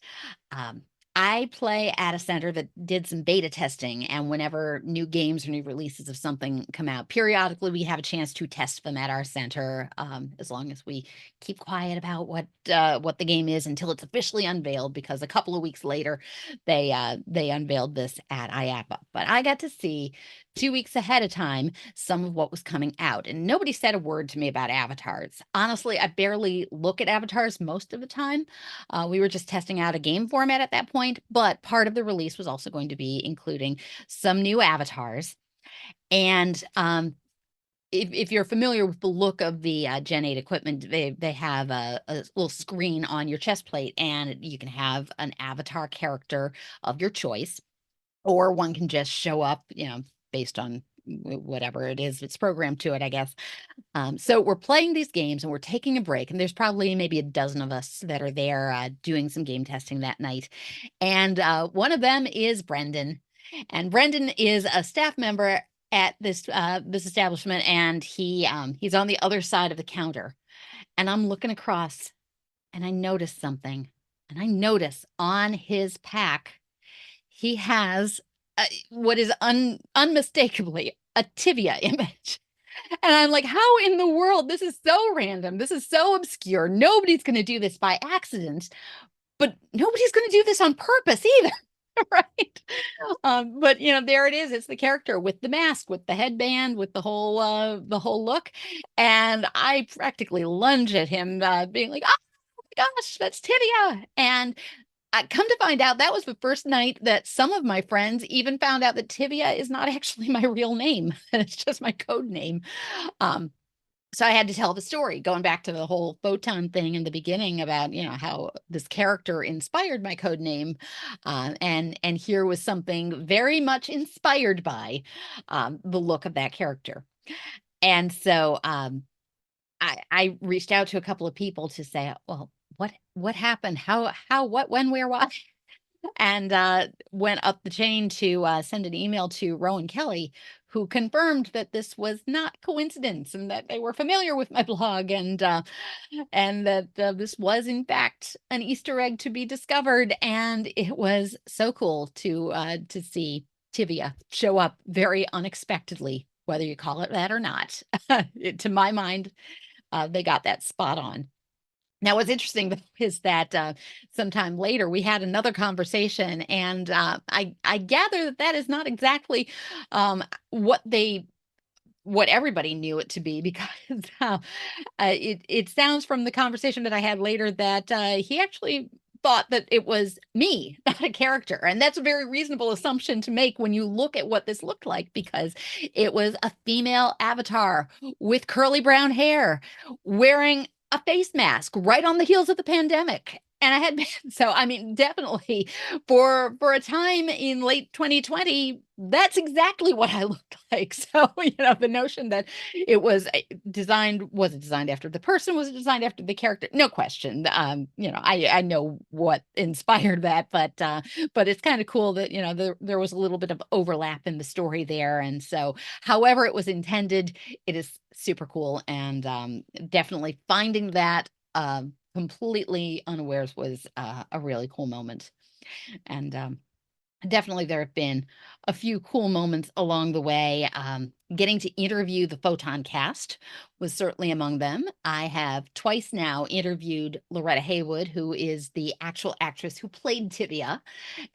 I play at a center that did some beta testing, and whenever new games or new releases of something come out, periodically we have a chance to test them at our center, as long as we keep quiet about what the game is until it's officially unveiled. Because a couple of weeks later, they unveiled this at IAPA. But I got to see 2 weeks ahead of time some of what was coming out, and nobody said a word to me about avatars. Honestly, I barely look at avatars most of the time. We were just testing out a game format at that point. point, but part of the release was also going to be including some new avatars. And if you're familiar with the look of the Gen 8 equipment, they have a little screen on your chest plate, and you can have an avatar character of your choice, or one can just show up, based on whatever it is it's programmed to it, I guess. So we're playing these games and we're taking a break, and there's probably maybe a dozen of us that are there doing some game testing that night. And one of them is Brendan. And Brendan is a staff member at this establishment, and he's on the other side of the counter. And I'm looking across, and I notice something. And I notice on his pack, he has what is unmistakably a Tivia image. And I'm like, how in the world? This is so random. This is so obscure. Nobody's going to do this by accident, but nobody's going to do this on purpose either. Right. But there it is. It's the character with the mask, with the headband, with the whole look. And I practically lunge at him, being like, oh my gosh, that's Tivia. And I come to find out that was the first night that some of my friends even found out that Tivia is not actually my real name. It's just my code name. So I had to tell the story, going back to the whole photon thing in the beginning about, how this character inspired my code name. And here was something very much inspired by the look of that character. And so I reached out to a couple of people to say, well, what happened? How, what, when, where, why? And went up the chain to send an email to Rowan Kelly, who confirmed that this was not coincidence and that they were familiar with my blog, and that this was in fact an Easter egg to be discovered. And it was so cool to see Tivia show up very unexpectedly, whether you call it that or not. To my mind, they got that spot on. Now, what's interesting is that sometime later we had another conversation, and I gather that that is not exactly what everybody knew it to be, because it sounds from the conversation that I had later that he actually thought that it was me, not a character. And that's a very reasonable assumption to make when you look at what this looked like, because it was a female avatar with curly brown hair wearing a face mask right on the heels of the pandemic. And I had so I mean, definitely for a time in late 2020, that's exactly what I looked like. So, the notion that it was designed, was it designed after the person? Was it designed after the character? No question. I know what inspired that, but it's kind of cool that, there was a little bit of overlap in the story there. And so however it was intended, it is super cool. And definitely finding that completely unawares was a really cool moment. And definitely there have been a few cool moments along the way. Getting to interview the Photon cast was certainly among them. I have twice now interviewed Loretta Haywood, who is the actual actress who played Tivia.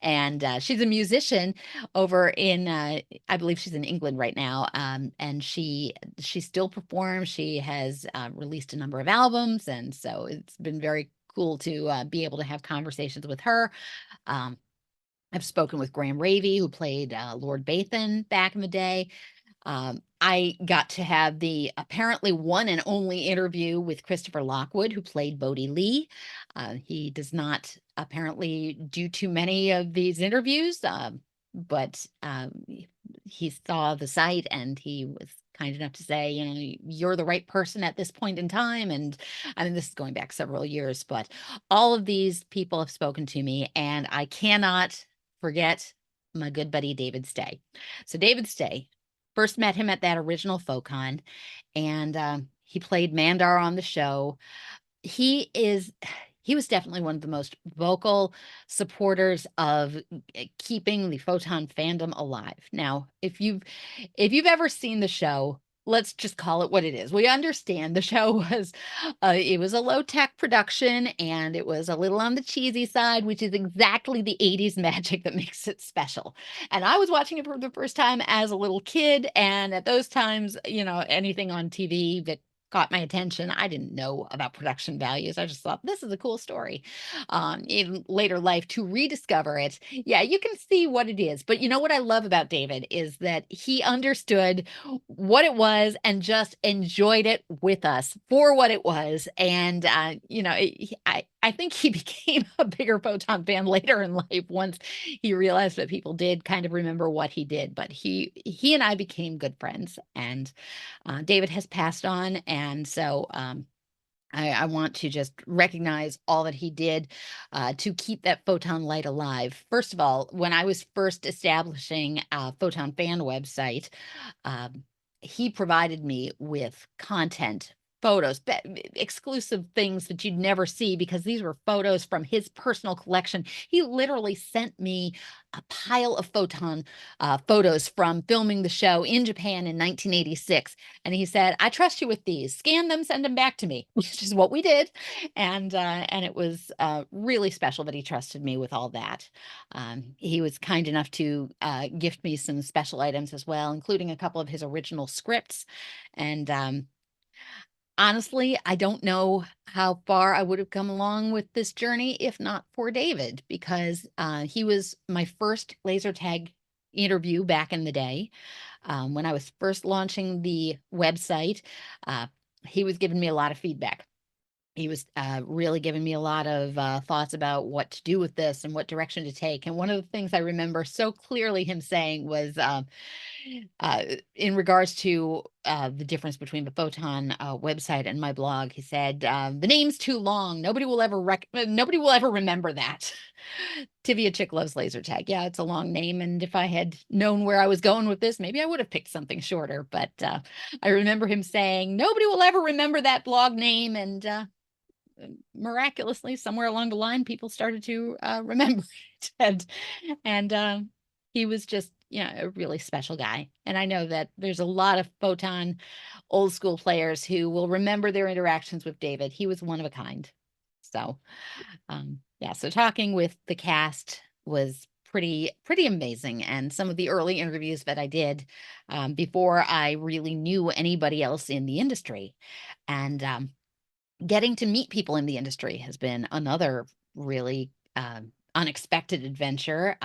And she's a musician over in, I believe she's in England right now. And she still performs. She has released a number of albums. And so it's been very cool to be able to have conversations with her. I've spoken with Graham Ravy, who played Lord Bathan back in the day. I got to have the apparently one and only interview with Christopher Lockwood, who played Bodhi Lee. He does not apparently do too many of these interviews, but he saw the site and he was kind enough to say, you're the right person at this point in time. And I mean, this is going back several years, but all of these people have spoken to me, and I cannot forget my good buddy David Stay. So David Stay, first met him at that original Focon, and he played Mandar on the show. He was definitely one of the most vocal supporters of keeping the Photon fandom alive. Now, if you've ever seen the show, let's just call it what it is. We understand the show was it was a low-tech production, and it was a little on the cheesy side, which is exactly the 80s magic that makes it special. And I was watching it for the first time as a little kid, and at those times, anything on TV that caught my attention. I didn't know about production values. I just thought this is a cool story. In later life, to rediscover it, yeah, you can see what it is. But you know what I love about David is that he understood what it was and just enjoyed it with us for what it was. And I think he became a bigger Photon fan later in life once he realized that people did kind of remember what he did. But he and I became good friends, and David has passed on, and so I want to just recognize all that he did to keep that photon light alive. First of all, when I was first establishing a Photon fan website, um, he provided me with content, photos, exclusive things that you'd never see because these were photos from his personal collection. He literally sent me a pile of photon photos from filming the show in Japan in 1986. And he said, I trust you with these. Scan them, send them back to me, which is what we did. And it was really special that he trusted me with all that. He was kind enough to gift me some special items as well, including a couple of his original scripts. And honestly, I don't know how far I would have come along with this journey if not for David, because he was my first laser tag interview back in the day. When I was first launching the website, uh, he was giving me a lot of feedback. He was really giving me a lot of thoughts about what to do with this and what direction to take. And one of the things I remember so clearly him saying was in regards to the difference between the Photon website and my blog, he said, the name's too long. Nobody will ever remember that. Tivia Chick Loves Laser Tag. Yeah, it's a long name. And if I had known where I was going with this, maybe I would have picked something shorter. But I remember him saying, nobody will ever remember that blog name. And miraculously, somewhere along the line, people started to remember it. And he was just, a really special guy. And I know that there's a lot of Photon old school players who will remember their interactions with David. He was one of a kind. So, yeah, so talking with the cast was pretty amazing. And some of the early interviews that I did before I really knew anybody else in the industry. And getting to meet people in the industry has been another really unexpected adventure.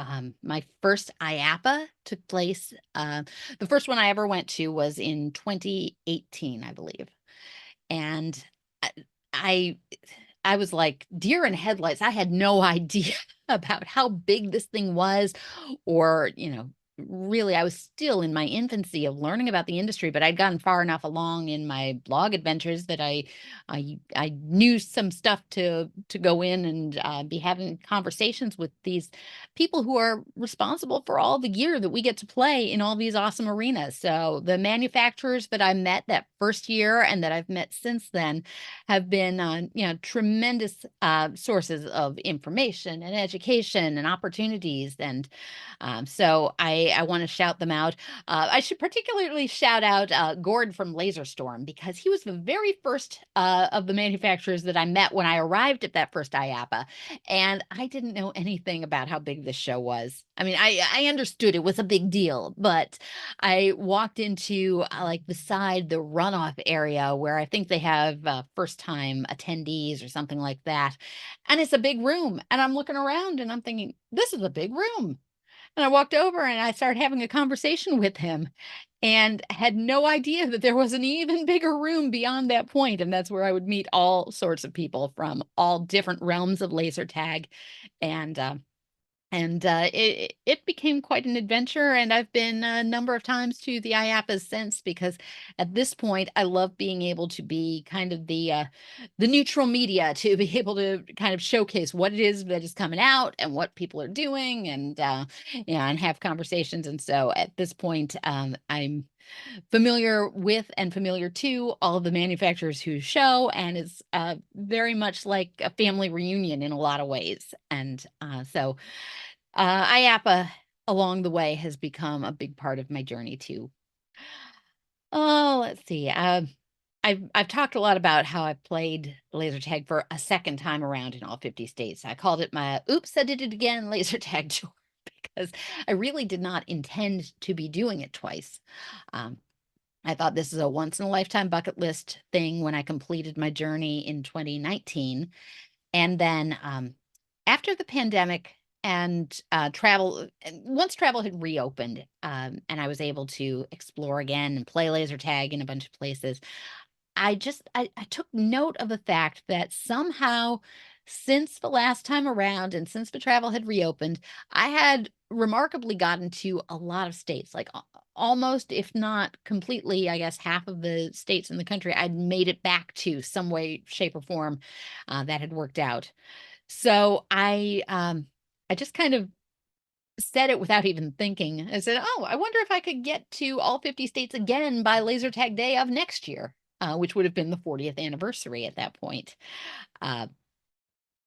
My first IAPA took place. The first one I ever went to was in 2018, I believe. And I, I I was like deer in headlights. I had no idea about how big this thing was, or, really, I was still in my infancy of learning about the industry, but I'd gotten far enough along in my blog adventures that I knew some stuff to go in and be having conversations with these people who are responsible for all the gear that we get to play in all these awesome arenas. So the manufacturers that I met that first year and that I've met since then have been, tremendous sources of information and education and opportunities. And so I want to shout them out. I should particularly shout out Gord from Laserstorm, because he was the very first of the manufacturers that I met when I arrived at that first IAPA. And I didn't know anything about how big this show was. I mean, I understood it was a big deal, but I walked into like beside the runoff area where I think they have first time attendees or something like that. And it's a big room. And I'm looking around and I'm thinking, this is a big room. And I walked over and I started having a conversation with him and had no idea that there was an even bigger room beyond that point. And that's where I would meet all sorts of people from all different realms of laser tag. And it became quite an adventure, and I've been a number of times to the IAPAs since, because at this point I love being able to be kind of the neutral media to be able to kind of showcase what it is that is coming out and what people are doing, and and have conversations. And so at this point, I'm familiar with and familiar to all of the manufacturers who show, and it's very much like a family reunion in a lot of ways. And so IAPA along the way has become a big part of my journey too. Oh, let's see. I've talked a lot about how I played laser tag for a second time around in all 50 states. I called it my "Oops, I did it again" laser tag tour, because I really did not intend to be doing it twice. Um, I thought this is a once in a lifetime bucket list thing when I completed my journey in 2019. And then after the pandemic and once travel had reopened, and I was able to explore again and play laser tag in a bunch of places, I took note of the fact that somehow since the last time around and since the travel had reopened, I had remarkably gotten to a lot of states, like almost, if not completely, I guess half of the states in the country, I'd made it back to some way, shape, or form that had worked out. So I just kind of said it without even thinking. I said, "Oh, I wonder if I could get to all 50 states again by laser tag day of next year," which would have been the 40th anniversary at that point. Uh,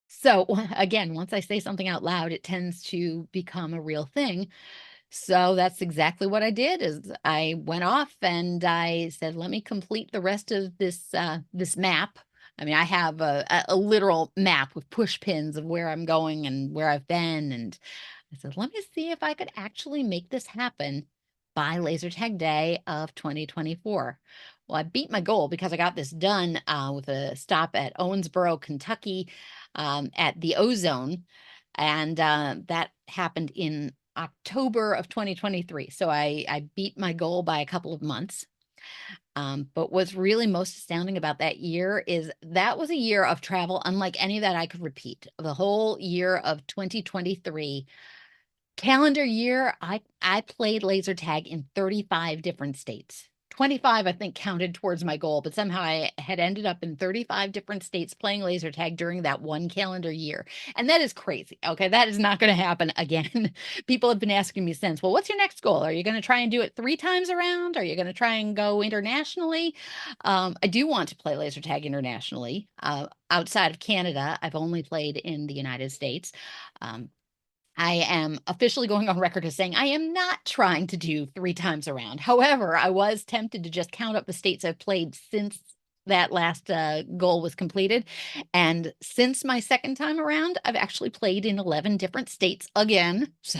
so again, once I say something out loud, it tends to become a real thing. So that's exactly what I did. Is I went off and I said, "Let me complete the rest of this map." I mean, I have a literal map with push pins of where I'm going and where I've been, and I said, "Let me see if I could actually make this happen by laser tag day of 2024." Well, I beat my goal because I got this done with a stop at Owensboro, Kentucky, at the Ozone, and that happened in October of 2023. So I beat my goal by a couple of months. But what's really most astounding about that year is that was a year of travel unlike any that I could repeat. The whole year of 2023 calendar year, I played laser tag in 35 different states. 25, I think, counted towards my goal, but somehow I had ended up in 35 different states playing laser tag during that one calendar year. And that is crazy. Okay. That is not going to happen again. People have been asking me since, well, what's your next goal? Are you going to try and do it 3 times around? Are you going to try and go internationally? I do want to play laser tag internationally. Outside of Canada, I've only played in the United States. I am officially going on record as saying I am not trying to do 3 times around. However, I was tempted to just count up the states I've played since that last goal was completed. And since my second time around, I've actually played in 11 different states again. So,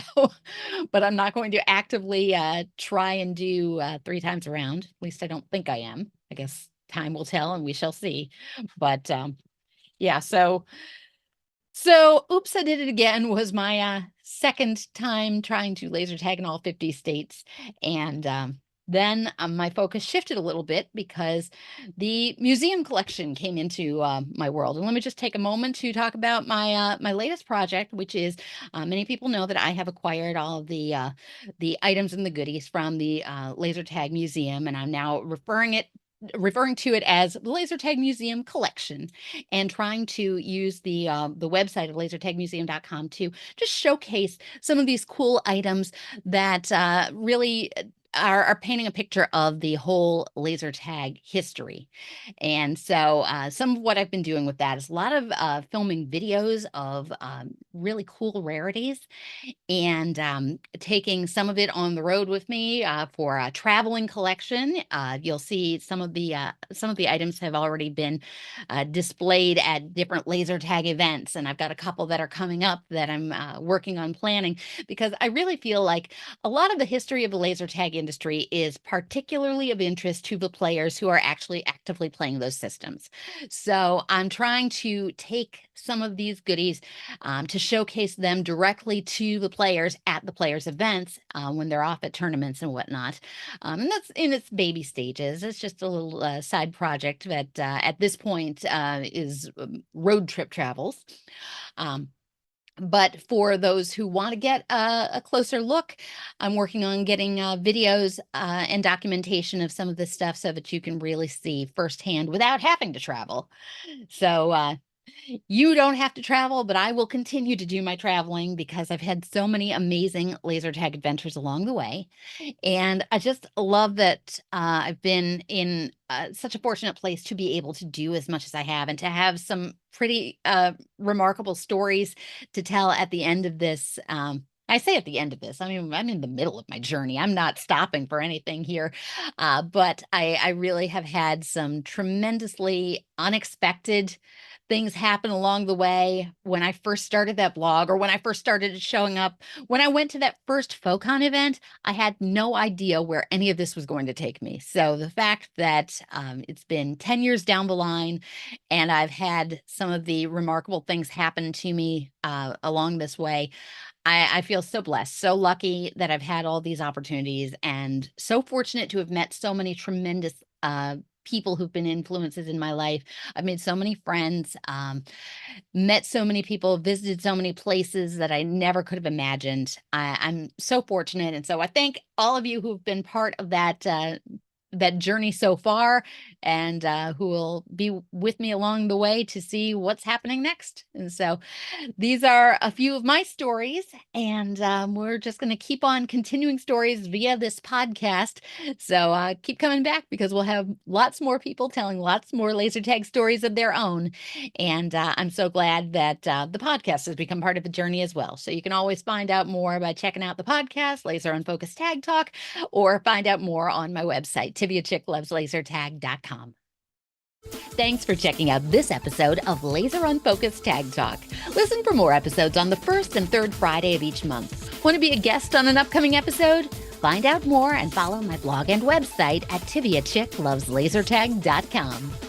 but I'm not going to actively try and do 3 times around. At least I don't think I am. I guess time will tell and we shall see. But yeah, so, oops, I did it again was my second time trying to laser tag in all 50 states. And then my focus shifted a little bit because the museum collection came into my world. And let me just take a moment to talk about my latest project, which is many people know that I have acquired all of the items and the goodies from the laser tag museum, and I'm now referring to it as the Laser Tag Museum Collection, and trying to use the website of lasertagmuseum.com to just showcase some of these cool items that really are painting a picture of the whole laser tag history. And so some of what I've been doing with that is a lot of filming videos of really cool rarities and taking some of it on the road with me for a traveling collection. You'll see some of the items have already been displayed at different laser tag events, and I've got a couple that are coming up that I'm working on planning, because I really feel like a lot of the history of the laser tag industry is particularly of interest to the players who are actually actively playing those systems. So I'm trying to take some of these goodies to showcase them directly to the players at the players' events when they're off at tournaments and whatnot. And that's in its baby stages. It's just a little side project that at this point is road trip travels. But for those who want to get a closer look, I'm working on getting videos and documentation of some of this stuff so that you can really see firsthand without having to travel. So you don't have to travel, but I will continue to do my traveling because I've had so many amazing laser tag adventures along the way. And I just love that I've been in such a fortunate place to be able to do as much as I have and to have some pretty remarkable stories to tell at the end of this. I say at the end of this, I mean, I'm in the middle of my journey. I'm not stopping for anything here. But I really have had some tremendously unexpected things happen along the way. When I first started that blog, or when I first started showing up, when I went to that first FoCon event, I had no idea where any of this was going to take me. So the fact that it's been 10 years down the line and I've had some of the remarkable things happen to me along this way, I feel so blessed, so lucky that I've had all these opportunities, and so fortunate to have met so many tremendous people who've been influences in my life. I've made so many friends, met so many people, visited so many places that I never could have imagined. I'm so fortunate. And so I thank all of you who've been part of that journey so far, and who will be with me along the way to see what's happening next. And so these are a few of my stories, and we're just going to keep on continuing stories via this podcast. So keep coming back, because we'll have lots more people telling lots more laser tag stories of their own. And I'm so glad that the podcast has become part of the journey as well. So you can always find out more by checking out the podcast, Laser Unfocused Tag Talk, or find out more on my website, TiviaChickLovesLaserTag.com. Thanks for checking out this episode of Laser Unfocused Tag Talk. Listen for more episodes on the first and third Friday of each month. Want to be a guest on an upcoming episode? Find out more and follow my blog and website at TiviaChickLovesLaserTag.com.